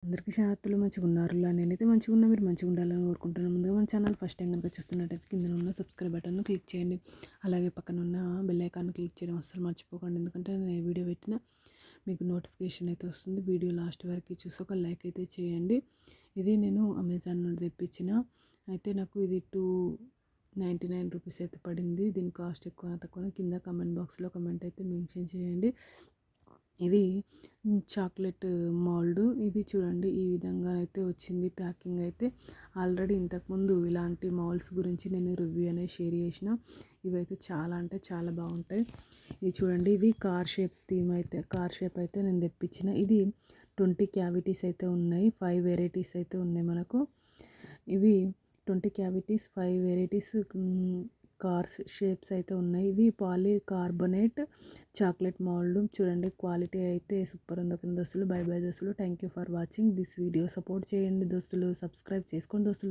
అందరికీ శాంతులు మంచిగా ఉన్నారు. నేనైతే మంచిగా ఉన్నా, మీరు మంచిగా ఉండాలని కోరుకుంటున్నాను. ముందుగా మన ఛానల్ ఫస్ట్ టైం కనుక చూస్తున్నట్టయితే కింద ఉన్న సబ్స్క్రైబ్ బటన్ను క్లిక్ చేయండి. అలాగే పక్కన ఉన్న బెల్ ఐకాన్ క్లిక్ చేయడం అస్సలు మర్చిపోకండి. ఎందుకంటే నేను ఏ వీడియో పెట్టినా మీకు నోటిఫికేషన్ అయితే వస్తుంది. వీడియో లాస్ట్ వరకు చూసి ఒక లైక్ అయితే చేయండి. ఇది నేను అమెజాన్ నుండి తెప్పించిన, అయితే నాకు ఇది 299 రూపీస్ అయితే పడింది. దీని కాస్ట్ ఎక్కువ తక్కువ కింద కమెంట్ బాక్స్లో కమెంట్ అయితే మెన్షన్ చేయండి. ఇది చాక్లెట్ మౌల్డ్. ఇది చూడండి ఈ విధంగా అయితే వచ్చింది ప్యాకింగ్ అయితే. ఆల్రెడీ ఇంతకుముందు ఇలాంటి మౌల్డ్స్ గురించి నేను రివ్యూ అనేది షేర్ చేసిన. ఇవైతే చాలా అంటే చాలా బాగుంటాయి. ఇది చూడండి, ఇది కార్ షేప్ అయితే నేను తెప్పించిన. ఇది 20 క్యావిటీస్ అయితే ఉన్నాయి. 5 వెరైటీస్ అయితే ఉన్నాయి మనకు. ఇవి 20 క్యావిటీస్ 5 వెరైటీస్ కార్స్ షేప్స్ అయితే ఉన్నాయి. ఇది పాలీకార్బోనేట్ చాక్లెట్ మౌల్డ్. చూడండి క్వాలిటీ అయితే సూపర్ ఉంది. దోస్తులు బై బై దోస్తులు. Thank you for watching this video. Support చేయండి దోస్తులు, సబ్స్క్రైబ్ చేసుకోండి దోస్తులు.